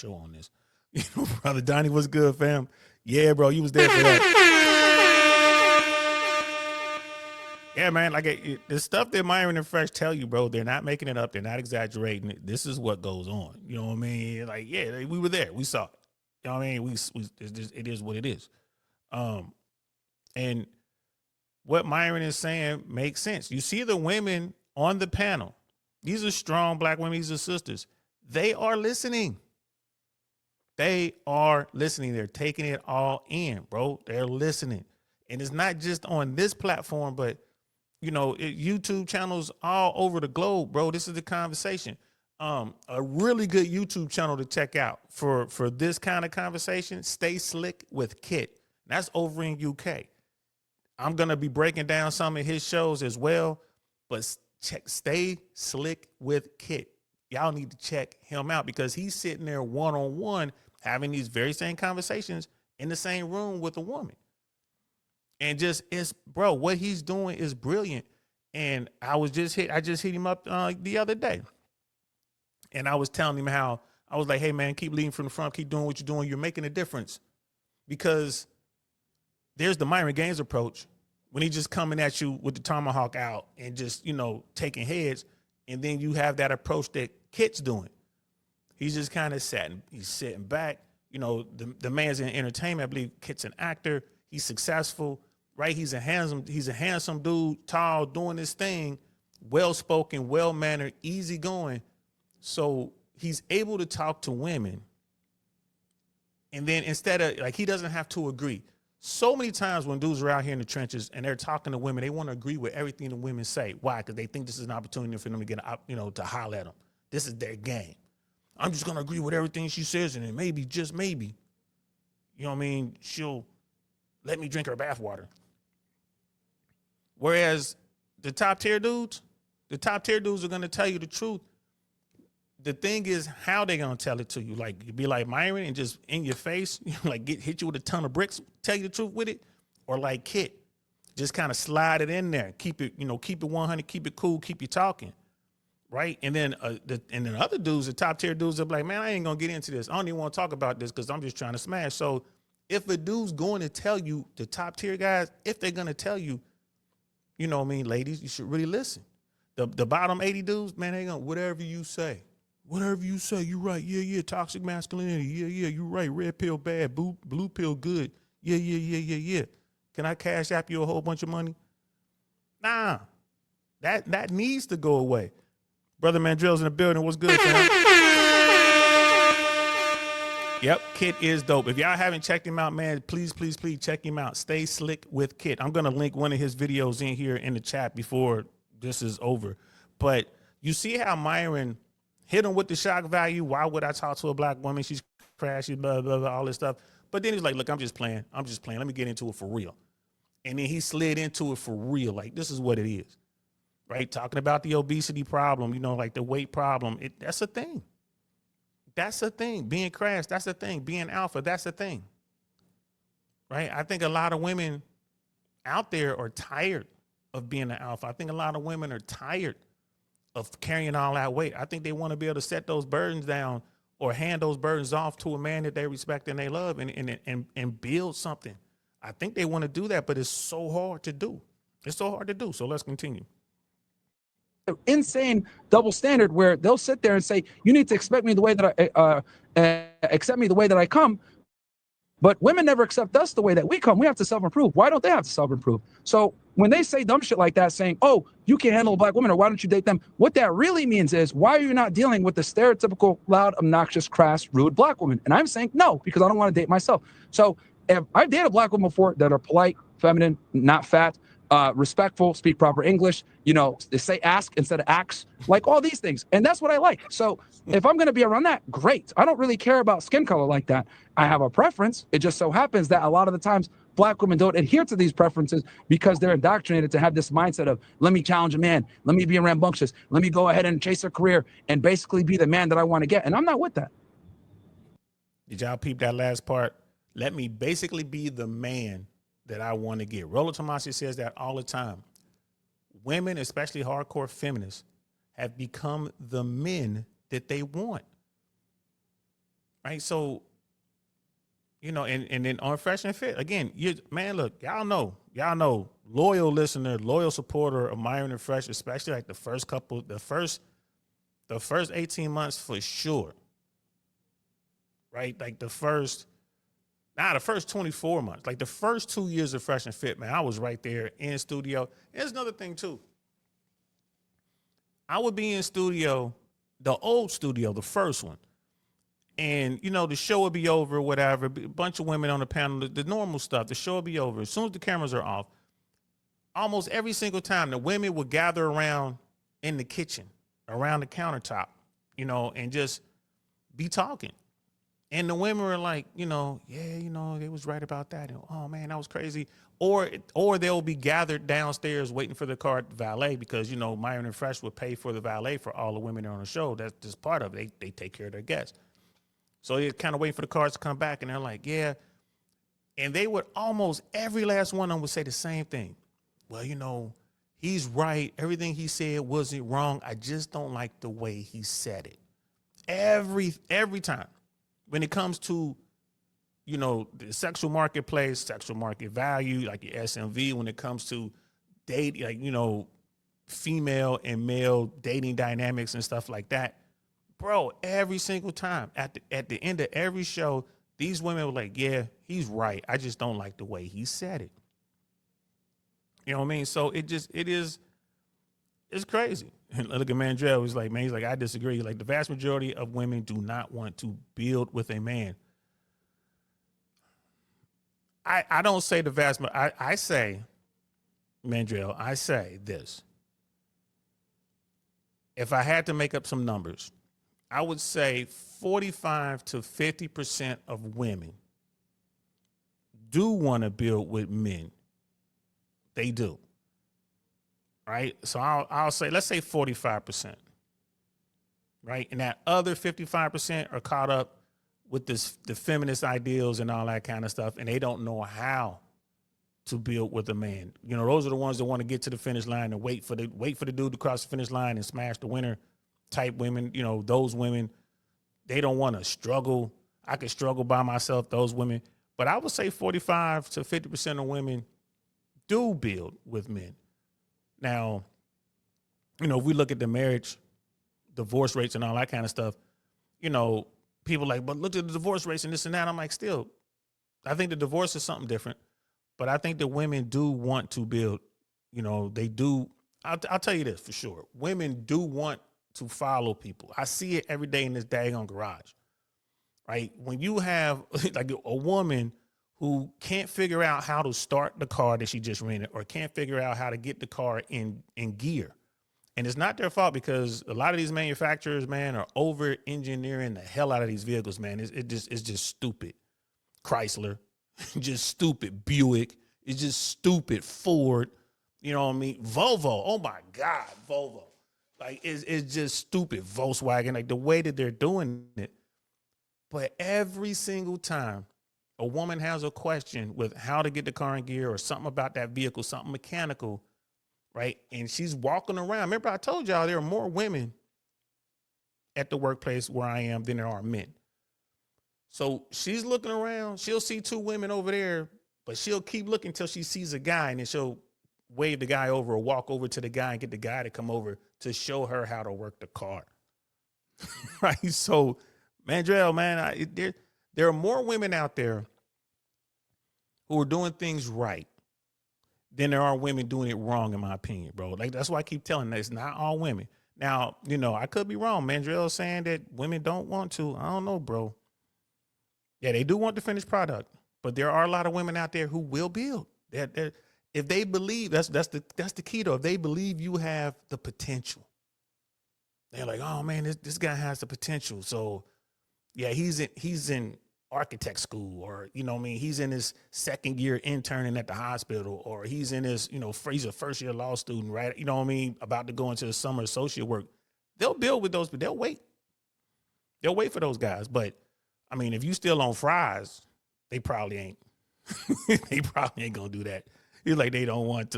show on this. You know, brother Donnie, what's good, fam? Yeah, bro, you was there for that. Yeah, man, like the stuff that Myron and Fresh tell you, bro, they're not making it up. They're not exaggerating it. This is what goes on. You know what I mean? Like, yeah, we were there. We saw it. You know what I mean? It is what it is. And what Myron is saying makes sense. You see the women on the panel. These are strong black women. These are sisters. They are listening. They are listening. They're taking it all in, bro. They're listening. And it's not just on this platform, but, you know, YouTube channels all over the globe, bro. This is the conversation. A really good YouTube channel to check out for this kind of conversation, Stay Slick with Kit. That's over in UK. I'm going to be breaking down some of his shows as well, but Stay Slick with Kit. Y'all need to check him out because he's sitting there one-on-one having these very same conversations in the same room with a woman. And bro, what he's doing is brilliant. And I just hit him up the other day. And I was telling him how I was like, hey man, keep leading from the front, keep doing what you're doing. You're making a difference. Because there's the Myron Gaines approach when he's just coming at you with the tomahawk out and just, you know, taking heads. And then you have that approach that Kit's doing. He's just kind of he's sitting back. You know, the man's in entertainment. I believe Kit's an actor. He's successful, right? He's a handsome dude, tall, doing his thing, well-spoken, well-mannered, easygoing. So he's able to talk to women. And then instead of, like, he doesn't have to agree. So many times when dudes are out here in the trenches and they're talking to women, they want to agree with everything the women say. Why? Because they think this is an opportunity for them to get, you know, to holler at them. This is their game. I'm just going to agree with everything she says, and then maybe, just maybe, you know what I mean, she'll let me drink her bathwater. Whereas the top tier dudes are going to tell you the truth. The thing is how they going to tell it to you. Like, you be like Myron and just in your face, you know, like hit you with a ton of bricks, tell you the truth with it. Or like Kit, just kind of slide it in there. Keep it 100, keep it cool, keep you talking. Right. And then other dudes, the top tier dudes, are like, man, I ain't going to get into this. I don't even want to talk about this because I'm just trying to smash. So if a dude's going to tell you, the top tier guys, if they're going to tell you, you know what I mean, ladies, you should really listen. The bottom 80 dudes, man, they going, whatever you say. Whatever you say, you're right. Yeah. Toxic masculinity. Yeah. You're right. Red pill bad. Blue pill good. Yeah. Can I cash app you a whole bunch of money? Nah. That needs to go away. Brother Mandrell's in the building. What's good, fam? Yep, Kit is dope. If y'all haven't checked him out, man, please check him out. Stay Slick with Kit. I'm going to link one of his videos in here in the chat before this is over. But you see how Myron hit him with the shock value. Why would I talk to a black woman? She's crashy, blah, blah, blah, all this stuff. But then he's like, look, I'm just playing. Let me get into it for real. And then he slid into it for real. Like, this is what it is. Right? Talking about the obesity problem, you know, like the weight problem. That's a thing. That's a thing. Being crash, that's a thing. Being alpha, that's a thing. Right? I think a lot of women out there are tired of being an alpha. I think a lot of women are tired of carrying all that weight. I think they want to be able to set those burdens down or hand those burdens off to a man that they respect and they love and build something. I think they want to do that, but it's so hard to do. It's so hard to do. So let's continue. Insane double standard where they'll sit there and say, you need to expect me the way that accept me the way that I come. But women never accept us the way that we come. We have to self-improve. Why don't they have to self-improve? So when they say dumb shit like that, saying, oh, you can't handle a black woman, or why don't you date them? What that really means is, why are you not dealing with the stereotypical, loud, obnoxious, crass, rude black woman? And I'm saying no, because I don't want to date myself. So if I've dated black women before that are polite, feminine, not fat, respectful, speak proper English, you know, they say ask instead of acts, like all these things. And that's what I like. So if I'm going to be around that, great. I don't really care about skin color like that. I have a preference. It just so happens that a lot of the times black women don't adhere to these preferences because they're indoctrinated to have this mindset of, let me challenge a man, let me be rambunctious, let me go ahead and chase a career and basically be the man that I want to get. And I'm not with that. Did y'all peep that last part? Let me basically be the man that I want to get. Rollo Tomassi says that all the time. Women, especially hardcore feminists, have become the men that they want. right? So, and then on Fresh and Fit, again, look, y'all know, loyal listener, loyal supporter of Myron and Fresh, especially like the first 18 months for sure, right? Like the first 24 months, like the first 2 years of Fresh and Fit, man, I was right there in studio. Here's another thing too. I would be in studio, the old studio, the first one. And, the show would be over, whatever, a bunch of women on the panel, the normal stuff. The show would be over. As soon as the cameras are off, almost every single time the women would gather around in the kitchen, around the countertop, and just be talking. And the women were like, they was right about that. And, oh man, that was crazy. Or they'll be gathered downstairs waiting for the car valet because, Myron and Fresh would pay for the valet for all the women on the show. That's just part of it. They take care of their guests. So they're kind of waiting for the cars to come back, and they're like, yeah. And they would almost every last one of them would say the same thing. Well, he's right. Everything he said wasn't wrong. I just don't like the way he said it. Every time. When it comes to, the sexual marketplace, sexual market value, like your SMV, when it comes to date, like, female and male dating dynamics and stuff like that. Bro, every single time at the end of every show, these women were like, yeah, he's right. I just don't like the way he said it. You know what I mean? So it's crazy. And look at Mandrell, he's like, I disagree. Like the vast majority of women do not want to build with a man. I don't say the vast, I say, Mandrell, I say this. If I had to make up some numbers, I would say 45 to 50% of women do want to build with men. They do. Right? So I'll say, let's say 45%. Right? And that other 55% are caught up with the feminist ideals and all that kind of stuff, and they don't know how to build with a man. Those are the ones that want to get to the finish line and wait for the dude to cross the finish line and smash the winner type women. Those women, they don't want to struggle. I could struggle by myself, those women. But I would say 45 to 50% of women do build with men. Now, if we look at the marriage, divorce rates and all that kind of stuff, people like, but look at the divorce rates and this and that. I'm like, still, I think the divorce is something different. But I think that women do want to build, they do. I'll tell you this for sure. Women do want to follow people. I see it every day in this daggone garage, right? When you have like a woman who can't figure out how to start the car that she just rented or can't figure out how to get the car in gear. And it's not their fault because a lot of these manufacturers, man, are over engineering the hell out of these vehicles, man. It's just stupid. Chrysler, just stupid. Buick, it's just stupid. Ford, you know what I mean? Volvo, oh my God, Volvo. Like, it's just stupid. Volkswagen, like the way that they're doing it. But every single time a woman has a question with how to get the car in gear or something about that vehicle, something mechanical, right? And she's walking around. Remember, I told y'all there are more women at the workplace where I am than there are men. So she's looking around. She'll see two women over there, but she'll keep looking until she sees a guy, and then she'll wave the guy over or walk over to the guy and get the guy to come over to show her how to work the car. Right? So, Mandrell, man, there are more women out there who are doing things right than there are women doing it wrong, in my opinion, bro. Like, that's why I keep telling that it's not all women. Now, I could be wrong. Mandrell saying that women don't want to. I don't know, bro. Yeah, they do want the finished product, but there are a lot of women out there who will build. If they believe, that's the key though. If they believe you have the potential, they're like, oh man, this guy has the potential. So yeah, he's in architect school, or he's in his second year interning at the hospital, or he's in his, he's a first year law student, right? About to go into the summer associate work. They'll build with those, but they'll wait. They'll wait for those guys. But I mean, if you still on fries, they probably ain't. They probably ain't gonna do that. It's like they don't want to.